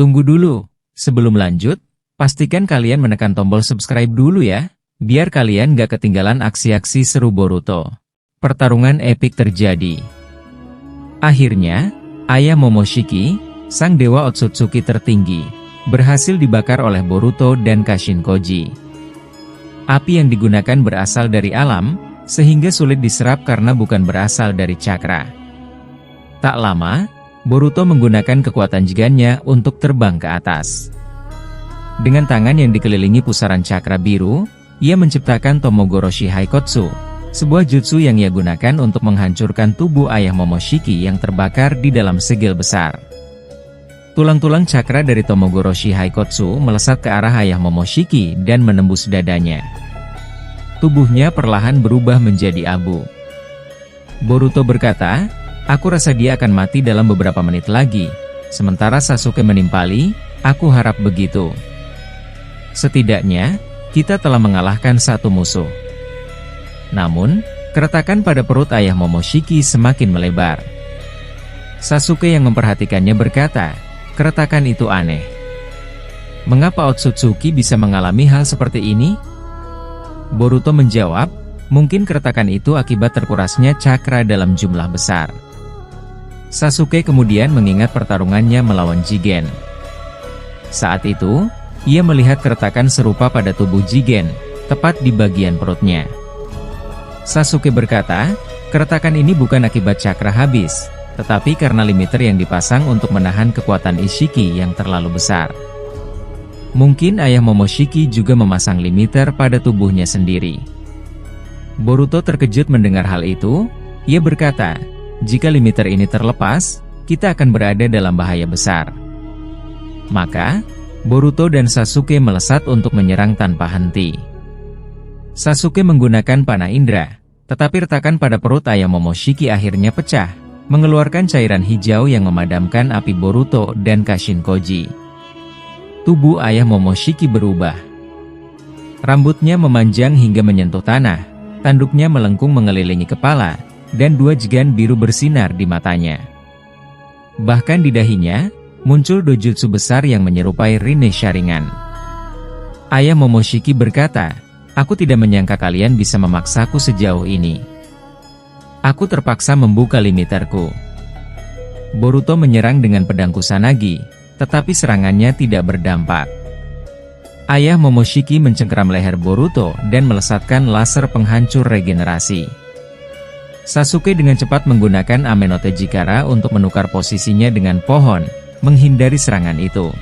Tunggu dulu, sebelum lanjut, pastikan kalian menekan tombol subscribe dulu ya, biar kalian gak ketinggalan aksi-aksi seru Boruto. Pertarungan epik terjadi. Akhirnya, ayah Momoshiki, sang dewa Otsutsuki tertinggi, berhasil dibakar oleh Boruto dan Kashin Koji. Api yang digunakan berasal dari alam, sehingga sulit diserap karena bukan berasal dari cakra. Tak lama, Boruto menggunakan kekuatan jigannya untuk terbang ke atas. Dengan tangan yang dikelilingi pusaran cakra biru, ia menciptakan Tomogoroshi Haikotsu, sebuah jutsu yang ia gunakan untuk menghancurkan tubuh ayah Momoshiki yang terbakar di dalam segel besar. Tulang-tulang cakra dari Tomogoroshi Haikotsu melesat ke arah ayah Momoshiki dan menembus dadanya. Tubuhnya perlahan berubah menjadi abu. Boruto berkata, "Aku rasa dia akan mati dalam beberapa menit lagi." Sementara Sasuke menimpali, "Aku harap begitu. Setidaknya, kita telah mengalahkan satu musuh." Namun, keretakan pada perut ayah Momoshiki semakin melebar. Sasuke yang memperhatikannya berkata, "Keretakan itu aneh. Mengapa Otsutsuki bisa mengalami hal seperti ini?" Boruto menjawab, "Mungkin keretakan itu akibat terkurasnya cakra dalam jumlah besar." Sasuke kemudian mengingat pertarungannya melawan Jigen. Saat itu, ia melihat keretakan serupa pada tubuh Jigen, tepat di bagian perutnya. Sasuke berkata, keretakan ini bukan akibat cakra habis, tetapi karena limiter yang dipasang untuk menahan kekuatan Ishiki yang terlalu besar. Mungkin ayah Momoshiki juga memasang limiter pada tubuhnya sendiri. Boruto terkejut mendengar hal itu, ia berkata, "Jika limiter ini terlepas, kita akan berada dalam bahaya besar." Maka, Boruto dan Sasuke melesat untuk menyerang tanpa henti. Sasuke menggunakan panah indera, tetapi retakan pada perut ayah Momoshiki akhirnya pecah, mengeluarkan cairan hijau yang memadamkan api Boruto dan Kashin Koji. Tubuh ayah Momoshiki berubah. Rambutnya memanjang hingga menyentuh tanah, tanduknya melengkung mengelilingi kepala, dan dua jigan biru bersinar di matanya. Bahkan di dahinya, muncul dojutsu besar yang menyerupai Rinne Sharingan. Ayah Momoshiki berkata, "Aku tidak menyangka kalian bisa memaksaku sejauh ini. Aku terpaksa membuka limiterku." Boruto menyerang dengan pedang Kusanagi, tetapi serangannya tidak berdampak. Ayah Momoshiki mencengkeram leher Boruto dan melesatkan laser penghancur regenerasi. Sasuke dengan cepat menggunakan Amenote Jikara untuk menukar posisinya dengan pohon, menghindari serangan itu.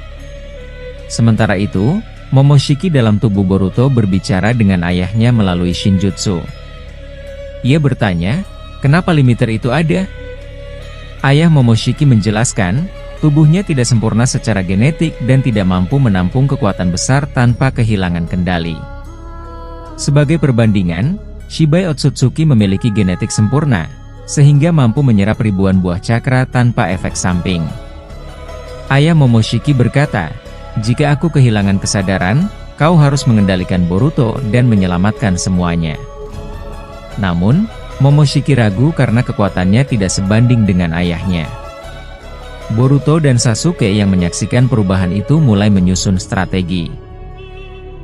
Sementara itu, Momoshiki dalam tubuh Boruto berbicara dengan ayahnya melalui Shinjutsu. Ia bertanya, "Kenapa limiter itu ada?" Ayah Momoshiki menjelaskan, tubuhnya tidak sempurna secara genetik dan tidak mampu menampung kekuatan besar tanpa kehilangan kendali. Sebagai perbandingan, Shibai Otsutsuki memiliki genetik sempurna, sehingga mampu menyerap ribuan buah cakra tanpa efek samping. Ayah Momoshiki berkata, "Jika aku kehilangan kesadaran, kau harus mengendalikan Boruto dan menyelamatkan semuanya." Namun, Momoshiki ragu karena kekuatannya tidak sebanding dengan ayahnya. Boruto dan Sasuke yang menyaksikan perubahan itu mulai menyusun strategi.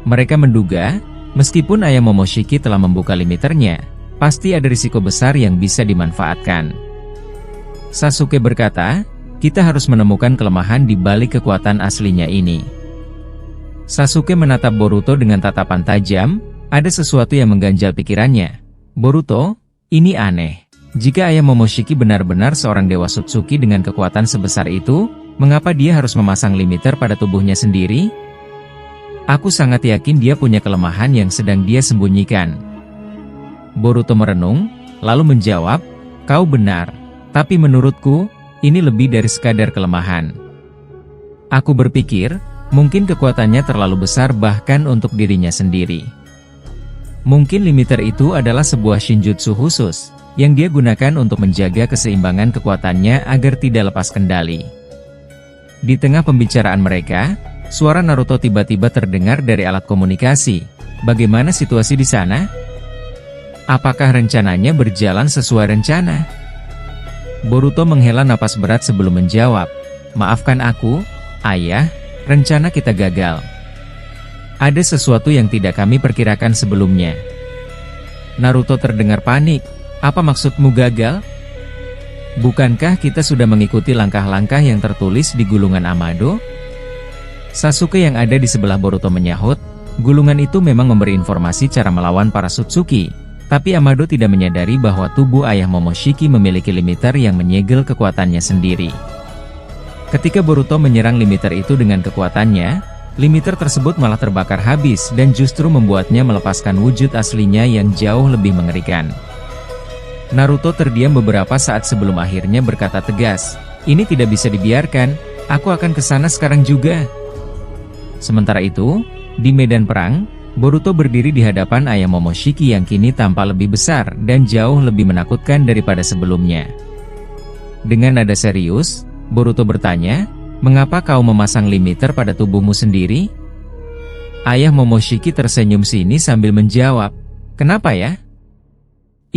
Mereka menduga, meskipun ayah Momoshiki telah membuka limiternya, pasti ada risiko besar yang bisa dimanfaatkan. Sasuke berkata, "Kita harus menemukan kelemahan di balik kekuatan aslinya ini." Sasuke menatap Boruto dengan tatapan tajam, ada sesuatu yang mengganjal pikirannya. "Boruto, ini aneh. Jika ayah Momoshiki benar-benar seorang dewa Sutsuki dengan kekuatan sebesar itu, mengapa dia harus memasang limiter pada tubuhnya sendiri? Aku sangat yakin dia punya kelemahan yang sedang dia sembunyikan." Boruto merenung, lalu menjawab, "Kau benar, tapi menurutku, ini lebih dari sekadar kelemahan. Aku berpikir, mungkin kekuatannya terlalu besar bahkan untuk dirinya sendiri. Mungkin limiter itu adalah sebuah shinjutsu khusus, yang dia gunakan untuk menjaga keseimbangan kekuatannya agar tidak lepas kendali." Di tengah pembicaraan mereka, suara Naruto tiba-tiba terdengar dari alat komunikasi. "Bagaimana situasi di sana? Apakah rencananya berjalan sesuai rencana?" Boruto menghela napas berat sebelum menjawab, "Maafkan aku, Ayah, rencana kita gagal. Ada sesuatu yang tidak kami perkirakan sebelumnya. Naruto terdengar panik. Apa maksudmu gagal? Bukankah kita sudah mengikuti langkah-langkah yang tertulis di gulungan Amado? Sasuke yang ada di sebelah Boruto menyahut, gulungan itu memang memberi informasi cara melawan para Sutsuki, tapi Amado tidak menyadari bahwa tubuh ayah Momoshiki memiliki limiter yang menyegel kekuatannya sendiri. Ketika Boruto menyerang limiter itu dengan kekuatannya, limiter tersebut malah terbakar habis dan justru membuatnya melepaskan wujud aslinya yang jauh lebih mengerikan. Naruto terdiam beberapa saat sebelum akhirnya berkata tegas, "Ini tidak bisa dibiarkan, aku akan ke sana sekarang juga." Sementara itu, di medan perang, Boruto berdiri di hadapan ayah Momoshiki yang kini tampak lebih besar dan jauh lebih menakutkan daripada sebelumnya. Dengan nada serius, Boruto bertanya, "Mengapa kau memasang limiter pada tubuhmu sendiri?" Ayah Momoshiki tersenyum sinis sambil menjawab, "Kenapa ya?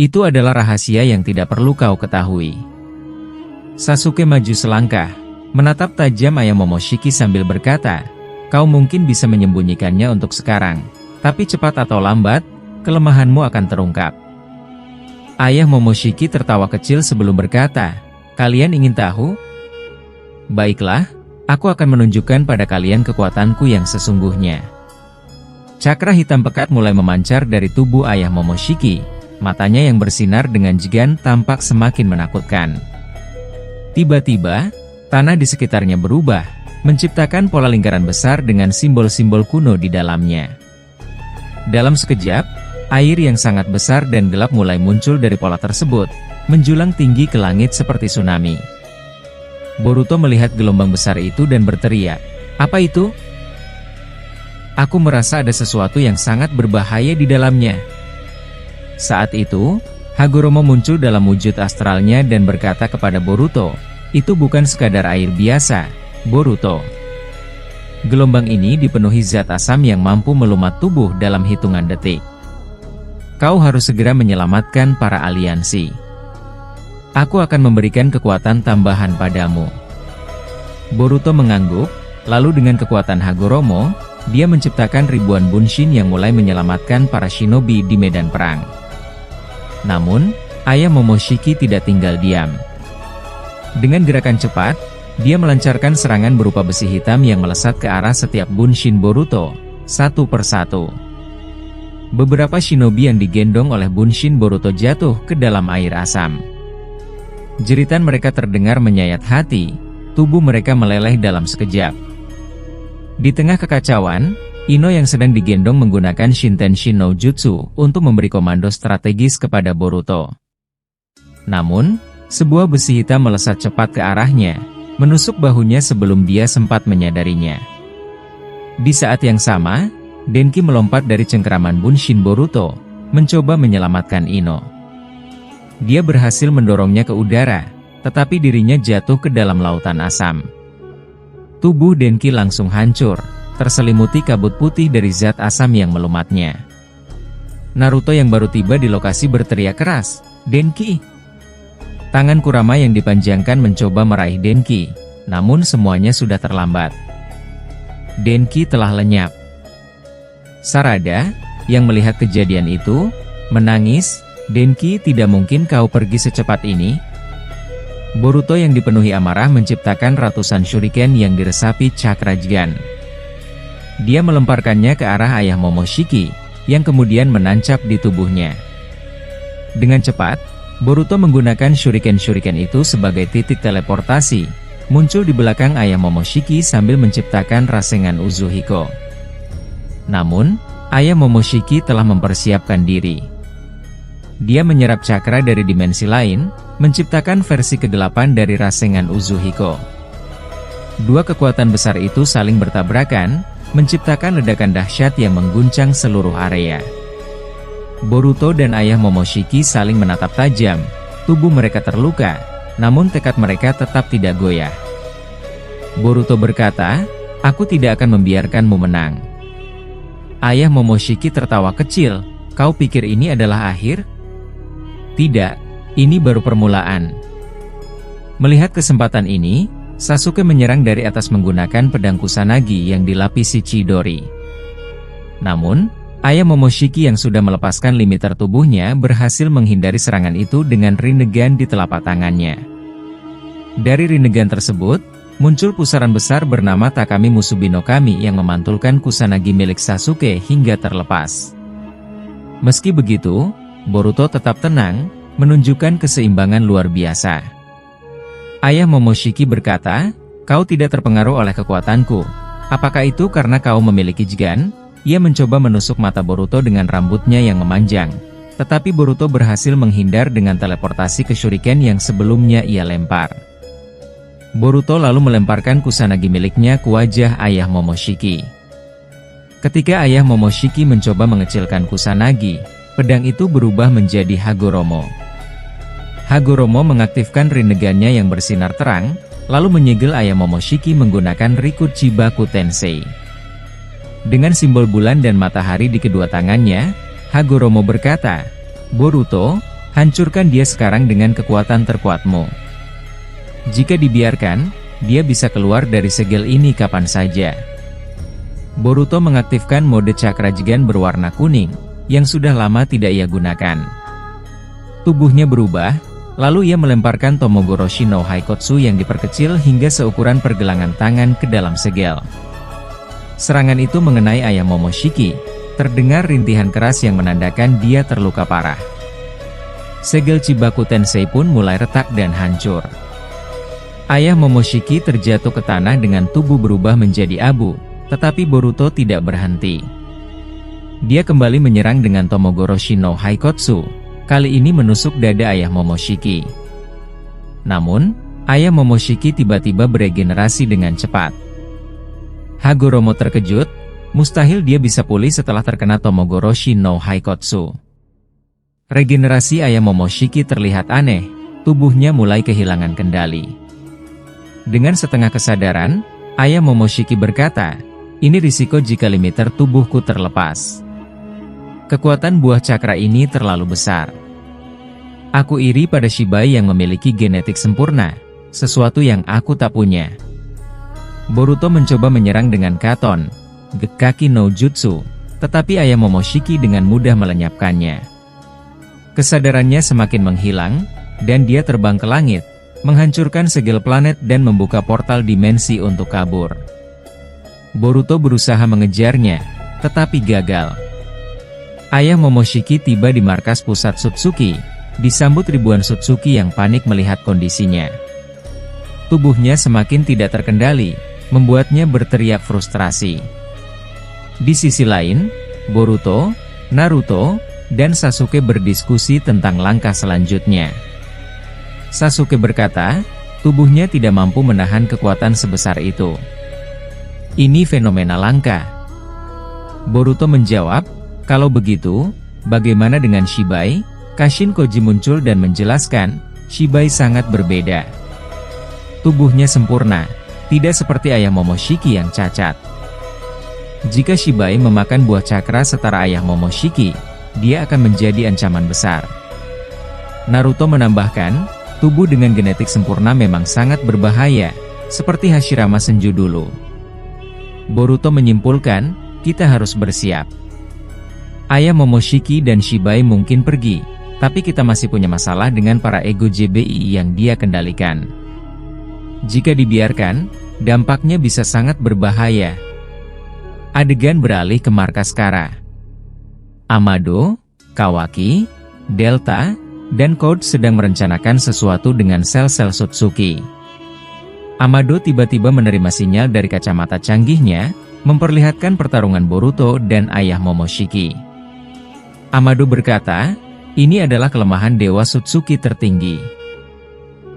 Itu adalah rahasia yang tidak perlu kau ketahui." Sasuke maju selangkah, menatap tajam ayah Momoshiki sambil berkata, "Kau mungkin bisa menyembunyikannya untuk sekarang, tapi cepat atau lambat, kelemahanmu akan terungkap." Ayah Momoshiki tertawa kecil sebelum berkata, "Kalian ingin tahu? Baiklah, aku akan menunjukkan pada kalian kekuatanku yang sesungguhnya." Cakra hitam pekat mulai memancar dari tubuh ayah Momoshiki. Matanya yang bersinar dengan jegan tampak semakin menakutkan. Tiba-tiba, tanah di sekitarnya berubah, menciptakan pola lingkaran besar dengan simbol-simbol kuno di dalamnya. Dalam sekejap, air yang sangat besar dan gelap mulai muncul dari pola tersebut, menjulang tinggi ke langit seperti tsunami. Boruto melihat gelombang besar itu dan berteriak, "Apa itu? Aku merasa ada sesuatu yang sangat berbahaya di dalamnya." Saat itu, Hagoromo muncul dalam wujud astralnya dan berkata kepada Boruto, "Itu bukan sekadar air biasa, Boruto. Gelombang ini dipenuhi zat asam yang mampu melumat tubuh dalam hitungan detik. Kau harus segera menyelamatkan para aliansi. Aku akan memberikan kekuatan tambahan padamu." Boruto mengangguk, lalu dengan kekuatan Hagoromo, dia menciptakan ribuan bunshin yang mulai menyelamatkan para shinobi di medan perang. Namun, ayah Momoshiki tidak tinggal diam. Dengan gerakan cepat, dia melancarkan serangan berupa besi hitam yang melesat ke arah setiap bunshin Boruto, satu persatu. Beberapa shinobi yang digendong oleh bunshin Boruto jatuh ke dalam air asam. Jeritan mereka terdengar menyayat hati, tubuh mereka meleleh dalam sekejap. Di tengah kekacauan, Ino yang sedang digendong menggunakan Shinten-shin no Jutsu untuk memberi komando strategis kepada Boruto. Namun, sebuah besi hitam melesat cepat ke arahnya, menusuk bahunya sebelum dia sempat menyadarinya. Di saat yang sama, Denki melompat dari cengkeraman bunshin Boruto, mencoba menyelamatkan Ino. Dia berhasil mendorongnya ke udara, tetapi dirinya jatuh ke dalam lautan asam. Tubuh Denki langsung hancur, terselimuti kabut putih dari zat asam yang melumatnya. Naruto yang baru tiba di lokasi berteriak keras, "Denki!" Tangan Kurama yang dipanjangkan mencoba meraih Denki, namun semuanya sudah terlambat. Denki telah lenyap. Sarada, yang melihat kejadian itu, menangis, "Denki, tidak mungkin kau pergi secepat ini." Boruto yang dipenuhi amarah menciptakan ratusan shuriken yang diresapi cakra Jigan. Dia melemparkannya ke arah ayah Momoshiki, yang kemudian menancap di tubuhnya. Dengan cepat, Boruto menggunakan shuriken-shuriken itu sebagai titik teleportasi, muncul di belakang ayah Momoshiki sambil menciptakan Rasengan Uzuhiko. Namun, ayah Momoshiki telah mempersiapkan diri. Dia menyerap cakra dari dimensi lain, menciptakan versi kegelapan dari Rasengan Uzuhiko. Dua kekuatan besar itu saling bertabrakan, menciptakan ledakan dahsyat yang mengguncang seluruh area. Boruto dan ayah Momoshiki saling menatap tajam, tubuh mereka terluka, namun tekad mereka tetap tidak goyah. Boruto berkata, "Aku tidak akan membiarkanmu menang." Ayah Momoshiki tertawa kecil, "Kau pikir ini adalah akhir? Tidak, ini baru permulaan." Melihat kesempatan ini, Sasuke menyerang dari atas menggunakan pedang Kusanagi yang dilapisi Chidori. Namun, ayah Momoshiki yang sudah melepaskan limiter tubuhnya berhasil menghindari serangan itu dengan Rinnegan di telapak tangannya. Dari Rinnegan tersebut, muncul pusaran besar bernama Takami Musubi no Kami yang memantulkan Kusanagi milik Sasuke hingga terlepas. Meski begitu, Boruto tetap tenang, menunjukkan keseimbangan luar biasa. Ayah Momoshiki berkata, "Kau tidak terpengaruh oleh kekuatanku. Apakah itu karena kau memiliki Jigan?" Ia mencoba menusuk mata Boruto dengan rambutnya yang memanjang. Tetapi Boruto berhasil menghindar dengan teleportasi ke shuriken yang sebelumnya ia lempar. Boruto lalu melemparkan Kusanagi miliknya ke wajah ayah Momoshiki. Ketika ayah Momoshiki mencoba mengecilkan Kusanagi, pedang itu berubah menjadi Hagoromo. Hagoromo mengaktifkan Rinnegan-nya yang bersinar terang, lalu menyegel ayah Momoshiki menggunakan Riku Chibaku Tensei. Dengan simbol bulan dan matahari di kedua tangannya, Hagoromo berkata, "Boruto, hancurkan dia sekarang dengan kekuatan terkuatmu. Jika dibiarkan, dia bisa keluar dari segel ini kapan saja." Boruto mengaktifkan mode Cakra Jigan berwarna kuning, yang sudah lama tidak ia gunakan. Tubuhnya berubah, lalu ia melemparkan Tomogoroshi no Haikotsu yang diperkecil hingga seukuran pergelangan tangan ke dalam segel. Serangan itu mengenai ayah Momoshiki, terdengar rintihan keras yang menandakan dia terluka parah. Segel Chibaku Tensei pun mulai retak dan hancur. Ayah Momoshiki terjatuh ke tanah dengan tubuh berubah menjadi abu, tetapi Boruto tidak berhenti. Dia kembali menyerang dengan Tomogoroshi no Haikotsu, kali ini menusuk dada ayah Momoshiki. Namun, ayah Momoshiki tiba-tiba beregenerasi dengan cepat. Hagoromo terkejut, mustahil dia bisa pulih setelah terkena Tomogoroshi no Haikotsu. Regenerasi ayah Momoshiki terlihat aneh, tubuhnya mulai kehilangan kendali. Dengan setengah kesadaran, ayah Momoshiki berkata, "Ini risiko jika limiter tubuhku terlepas. Kekuatan buah cakra ini terlalu besar. Aku iri pada Shibai yang memiliki genetik sempurna, sesuatu yang aku tak punya." Boruto mencoba menyerang dengan Katon, Gekaki no Jutsu, tetapi ayah Momoshiki dengan mudah melenyapkannya. Kesadarannya semakin menghilang, dan dia terbang ke langit, menghancurkan segel planet dan membuka portal dimensi untuk kabur. Boruto berusaha mengejarnya, tetapi gagal. Ayah Momoshiki tiba di markas pusat Sutsuki, disambut ribuan Sutsuki yang panik melihat kondisinya. Tubuhnya semakin tidak terkendali, membuatnya berteriak frustrasi. Di sisi lain, Boruto, Naruto, dan Sasuke berdiskusi tentang langkah selanjutnya. Sasuke berkata, tubuhnya tidak mampu menahan kekuatan sebesar itu. Ini fenomena langka. Boruto menjawab, "Kalau begitu, bagaimana dengan Shibai?" Kashin Koji muncul dan menjelaskan, Shibai sangat berbeda. Tubuhnya sempurna, tidak seperti ayah Momoshiki yang cacat. Jika Shibai memakan buah cakra setara ayah Momoshiki, dia akan menjadi ancaman besar. Naruto menambahkan, tubuh dengan genetik sempurna memang sangat berbahaya, seperti Hashirama Senju dulu. Boruto menyimpulkan, kita harus bersiap. Ayah Momoshiki dan Shibai mungkin pergi, tapi kita masih punya masalah dengan para ego JBI yang dia kendalikan. Jika dibiarkan, dampaknya bisa sangat berbahaya. Adegan beralih ke markas Kara. Amado, Kawaki, Delta, dan Code sedang merencanakan sesuatu dengan sel-sel Sutsuki. Amado tiba-tiba menerima sinyal dari kacamata canggihnya, memperlihatkan pertarungan Boruto dan ayah Momoshiki. Amado berkata, ini adalah kelemahan Dewa Sutsuki tertinggi.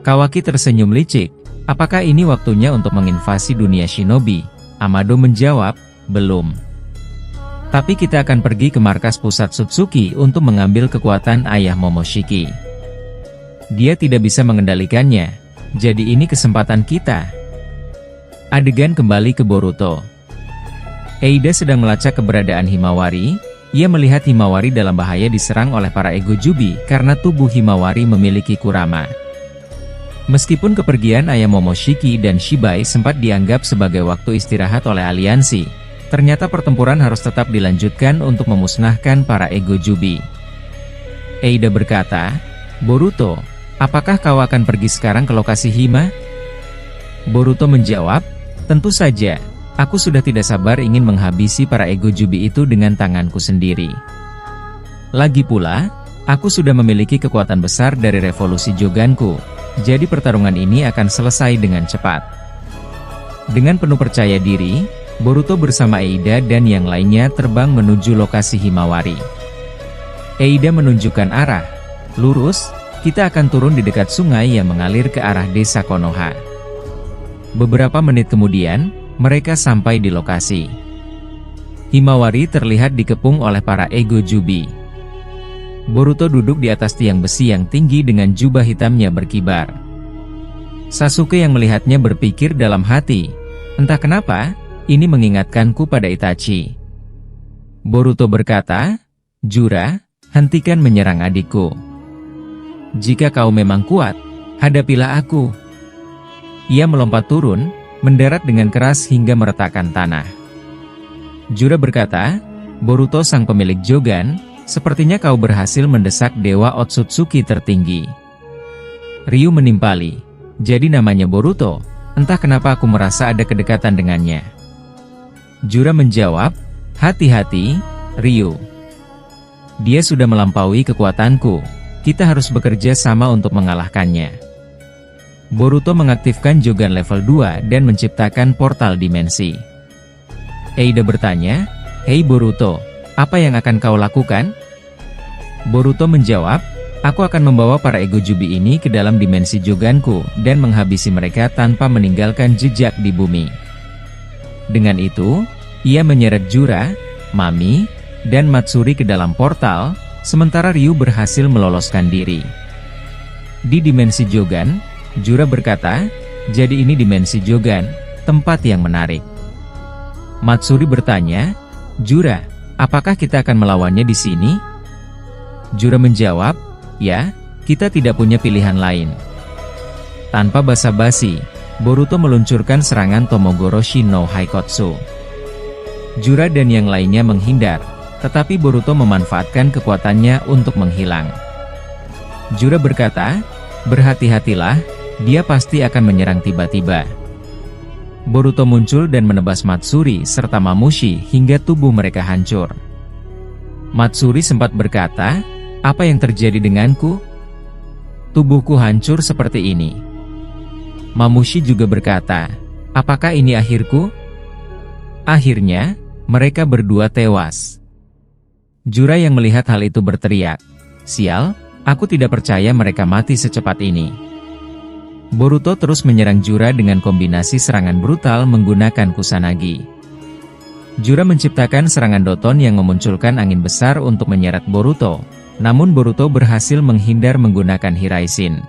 Kawaki tersenyum licik, apakah ini waktunya untuk menginvasi dunia shinobi? Amado menjawab, belum. Tapi kita akan pergi ke markas pusat Sutsuki untuk mengambil kekuatan ayah Momoshiki. Dia tidak bisa mengendalikannya, jadi ini kesempatan kita. Adegan kembali ke Boruto. Eida sedang melacak keberadaan Himawari. Ia melihat Himawari dalam bahaya diserang oleh para ego Jubi karena tubuh Himawari memiliki Kurama. Meskipun kepergian ayah Momoshiki dan Shibai sempat dianggap sebagai waktu istirahat oleh aliansi, ternyata pertempuran harus tetap dilanjutkan untuk memusnahkan para ego Jubi. Eida berkata, "Boruto, apakah kau akan pergi sekarang ke lokasi Hima?" Boruto menjawab, "Tentu saja, aku sudah tidak sabar ingin menghabisi para ego Jubi itu dengan tanganku sendiri. Lagi pula, aku sudah memiliki kekuatan besar dari revolusi Joganku. Jadi pertarungan ini akan selesai dengan cepat." Dengan penuh percaya diri, Boruto bersama Eida dan yang lainnya terbang menuju lokasi Himawari. Eida menunjukkan arah. "Lurus, kita akan turun di dekat sungai yang mengalir ke arah desa Konoha." Beberapa menit kemudian, mereka sampai di lokasi. Himawari terlihat dikepung oleh para ego Jubi. Boruto duduk di atas tiang besi yang tinggi dengan jubah hitamnya berkibar. Sasuke yang melihatnya berpikir dalam hati, "Entah kenapa, ini mengingatkanku pada Itachi." Boruto berkata, "Jura, hentikan menyerang adikku. Jika kau memang kuat, hadapilah aku." Ia melompat turun, mendarat dengan keras hingga meretakkan tanah. Jura berkata, "Boruto sang pemilik Jogan, sepertinya kau berhasil mendesak Dewa Otsutsuki tertinggi." Ryu menimpali, "Jadi namanya Boruto, entah kenapa aku merasa ada kedekatan dengannya." Jura menjawab, "Hati-hati, Ryu. Dia sudah melampaui kekuatanku, kita harus bekerja sama untuk mengalahkannya." Boruto mengaktifkan Jogan level 2 dan menciptakan portal dimensi. Eida bertanya, "Hei Boruto, apa yang akan kau lakukan?" Boruto menjawab, "Aku akan membawa para ego Jubi ini ke dalam dimensi Joganku dan menghabisi mereka tanpa meninggalkan jejak di bumi." Dengan itu, ia menyeret Jura, Mami, dan Matsuri ke dalam portal, sementara Ryu berhasil meloloskan diri. Di dimensi Jogan, Jura berkata, "Jadi ini dimensi Jogan, tempat yang menarik." Matsuri bertanya, "Jura, apakah kita akan melawannya di sini?" Jura menjawab, "Ya, kita tidak punya pilihan lain." Tanpa basa-basi, Boruto meluncurkan serangan Tomogoroshi no Haikotsu. Jura dan yang lainnya menghindar, tetapi Boruto memanfaatkan kekuatannya untuk menghilang. Jura berkata, "Berhati-hatilah, dia pasti akan menyerang tiba-tiba." Boruto muncul dan menebas Matsuri serta Mamushi hingga tubuh mereka hancur. Matsuri sempat berkata, "Apa yang terjadi denganku? Tubuhku hancur seperti ini." Mamushi juga berkata, "Apakah ini akhirku?" Akhirnya, mereka berdua tewas. Jura yang melihat hal itu berteriak, "Sial, aku tidak percaya mereka mati secepat ini." Boruto terus menyerang Jura dengan kombinasi serangan brutal menggunakan Kusanagi. Jura menciptakan serangan Doton yang memunculkan angin besar untuk menyeret Boruto, namun Boruto berhasil menghindar menggunakan Hiraishin.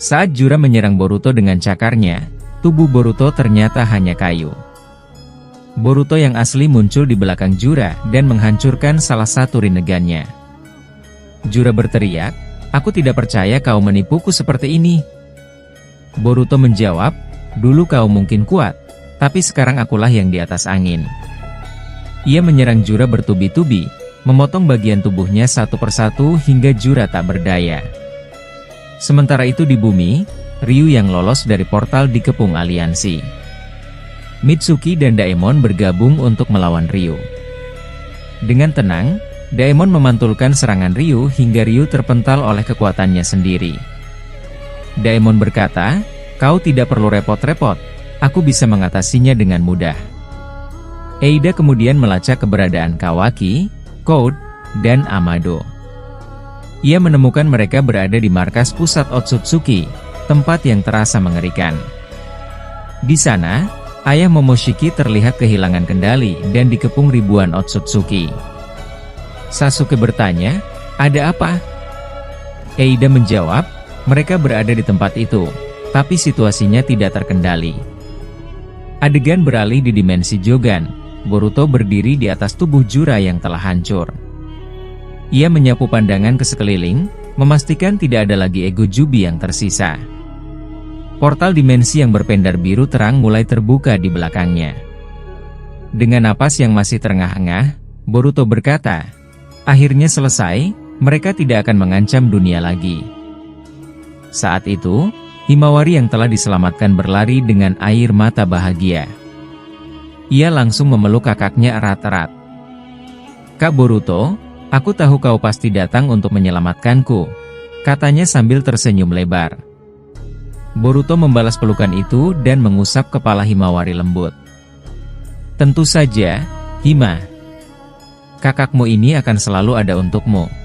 Saat Jura menyerang Boruto dengan cakarnya, tubuh Boruto ternyata hanya kayu. Boruto yang asli muncul di belakang Jura dan menghancurkan salah satu rinnegannya. Jura berteriak, "Aku tidak percaya kau menipuku seperti ini." Boruto menjawab, "Dulu kau mungkin kuat, tapi sekarang akulah yang di atas angin." Ia menyerang Jura bertubi-tubi, memotong bagian tubuhnya satu persatu hingga Jura tak berdaya. Sementara itu di bumi, Ryu yang lolos dari portal dikepung aliansi. Mitsuki dan Daemon bergabung untuk melawan Ryu. Dengan tenang, Daemon memantulkan serangan Ryu hingga Ryu terpental oleh kekuatannya sendiri. Daemon berkata, "Kau tidak perlu repot-repot, aku bisa mengatasinya dengan mudah." Eida kemudian melacak keberadaan Kawaki, Code, dan Amado. Ia menemukan mereka berada di markas pusat Otsutsuki, tempat yang terasa mengerikan. Di sana, ayah Momoshiki terlihat kehilangan kendali dan dikepung ribuan Otsutsuki. Sasuke bertanya, "Ada apa?" Eida menjawab, "Mereka berada di tempat itu, tapi situasinya tidak terkendali." Adegan beralih di dimensi Jogan. Boruto berdiri di atas tubuh Jura yang telah hancur. Ia menyapu pandangan ke sekeliling, memastikan tidak ada lagi ego Jubi yang tersisa. Portal dimensi yang berpendar biru terang mulai terbuka di belakangnya. Dengan napas yang masih terengah-engah, Boruto berkata, "Akhirnya selesai, mereka tidak akan mengancam dunia lagi." Saat itu, Himawari yang telah diselamatkan berlari dengan air mata bahagia. Ia langsung memeluk kakaknya erat-erat. "Kak Boruto, aku tahu kau pasti datang untuk menyelamatkanku," katanya sambil tersenyum lebar. Boruto membalas pelukan itu dan mengusap kepala Himawari lembut. "Tentu saja, Hima. Kakakmu ini akan selalu ada untukmu."